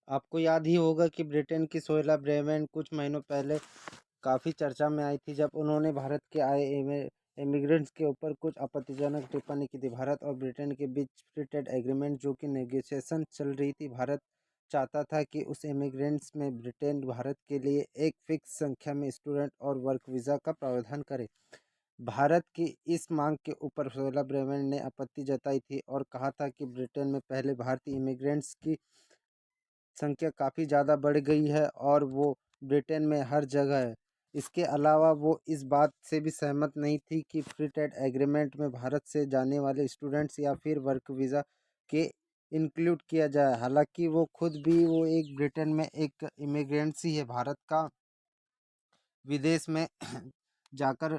आपको याद ही होगा कि ब्रिटेन की सोहेला ब्रेमेन कुछ महीनों पहले काफ़ी चर्चा में आई थी जब उन्होंने भारत के आए इमिग्रेंट्स के ऊपर कुछ आपत्तिजनक टिप्पणी की थी। भारत और ब्रिटेन के बीच फ्री ट्रेड एग्रीमेंट जो कि नेगोशिएशन चल रही थी। भारत चाहता था कि उस इमिग्रेंट्स में ब्रिटेन भारत के लिए एक फिक्स संख्या में स्टूडेंट और वर्क वीज़ा का प्रावधान करे। भारत की इस मांग के ऊपर सोहेला ब्रेमेन ने आपत्ति जताई थी और कहा था कि ब्रिटेन में पहले भारतीय इमिग्रेंट्स की संख्या काफ़ी ज़्यादा बढ़ गई है और वो ब्रिटेन में हर जगह है। इसके अलावा वो इस बात से भी सहमत नहीं थी कि फ्री ट्रेड एग्रीमेंट में भारत से जाने वाले स्टूडेंट्स या फिर वर्क वीज़ा के इंक्लूड किया जाए। हालांकि वो खुद भी वो एक ब्रिटेन में एक इमिग्रेंट्स ही है। भारत का विदेश में जाकर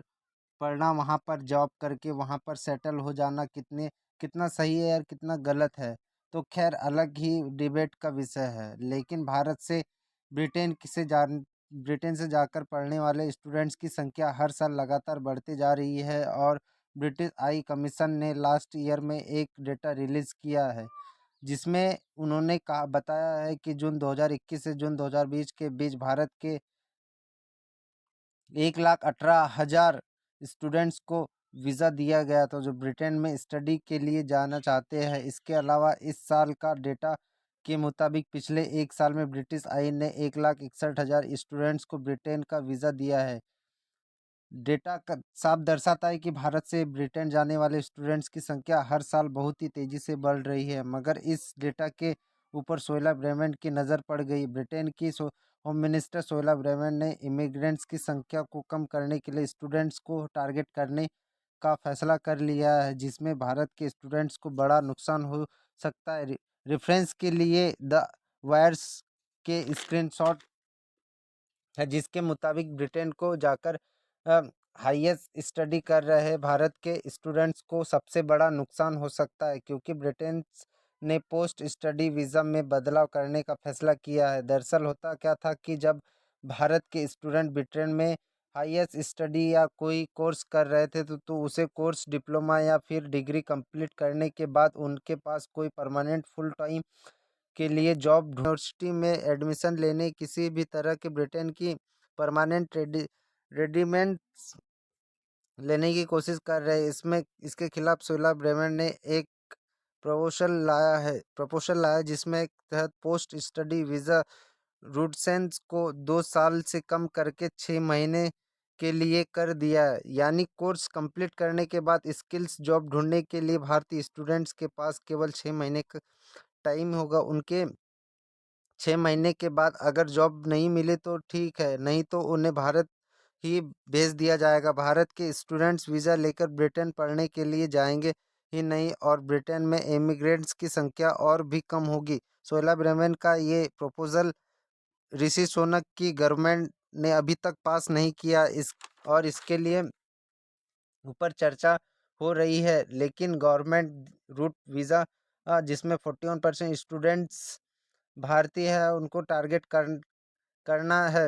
पढ़ना, वहाँ पर जॉब करके वहाँ पर सेटल हो जाना कितना सही है और कितना गलत है, तो खैर अलग ही डिबेट का विषय है। लेकिन ब्रिटेन से जाकर पढ़ने वाले स्टूडेंट्स की संख्या हर साल लगातार बढ़ती जा रही है और ब्रिटिश हाई कमीशन ने लास्ट ईयर में एक डेटा रिलीज़ किया है जिसमें उन्होंने कहा बताया है कि जून 2021 से जून 2020 के बीच भारत के 1,18,000 स्टूडेंट्स को वीज़ा दिया गया था जो ब्रिटेन में स्टडी के लिए जाना चाहते हैं। इसके अलावा इस साल का डेटा के मुताबिक पिछले एक साल में ब्रिटिश आइन ने 1,61,000 स्टूडेंट्स को ब्रिटेन का वीज़ा दिया है। डेटा का साफ दर्शाता है कि भारत से ब्रिटेन जाने वाले स्टूडेंट्स की संख्या हर साल बहुत ही तेज़ी से बढ़ रही है, मगर इस डेटा के ऊपर सोहेला ब्रेमेन की नज़र पड़ गई। ब्रिटेन की होम मिनिस्टर सोहेला ब्रेमेन ने इमिग्रेंट्स की संख्या को कम करने के लिए स्टूडेंट्स को टारगेट करने का फैसला कर लिया है, जिसमें भारत के स्टूडेंट्स को बड़ा नुकसान हो सकता है। रेफरेंस के लिए द वायर्स के स्क्रीनशॉट है जिसके मुताबिक ब्रिटेन को जाकर हाईएस्ट स्टडी कर रहे भारत के स्टूडेंट्स को सबसे बड़ा नुकसान हो सकता है, क्योंकि ब्रिटेन ने पोस्ट स्टडी वीज़ा में बदलाव करने का फैसला किया है। दरअसल होता क्या था कि जब भारत के स्टूडेंट ब्रिटेन में हाईएस्ट स्टडी या कोई कोर्स कर रहे थे तो उसे कोर्स डिप्लोमा या फिर डिग्री कंप्लीट करने के बाद उनके पास कोई परमानेंट फुल टाइम के लिए जॉब यूनिवर्सिटी में एडमिशन लेने किसी भी तरह के ब्रिटेन की परमानेंट रेडिमेंट्स लेने की कोशिश कर रहे हैं। इसके खिलाफ सोहेला ब्रेमेन ने एक प्रपोजल लाया जिसमें तहत पोस्ट स्टडी वीज़ा रूटसेंस को 2 साल से कम करके 6 महीने के लिए कर दिया है। यानी कोर्स कंप्लीट करने के बाद स्किल्स जॉब ढूंढने के लिए भारतीय स्टूडेंट्स के पास केवल 6 महीने का टाइम होगा। उनके 6 महीने के बाद अगर जॉब नहीं मिले तो ठीक है, नहीं तो उन्हें भारत ही भेज दिया जाएगा। भारत के स्टूडेंट्स वीज़ा लेकर ब्रिटेन पढ़ने के लिए जाएंगे ही नहीं और ब्रिटेन में इमिग्रेंट्स की संख्या और भी कम होगी। सोहेला ब्रेमेन का ये प्रपोजल ऋषि सुनक की गवर्नमेंट ने अभी तक पास नहीं किया और इसके लिए ऊपर चर्चा हो रही है। लेकिन गवर्नमेंट रूट वीज़ा जिसमें 41% स्टूडेंट्स भारतीय है उनको टारगेट करना है।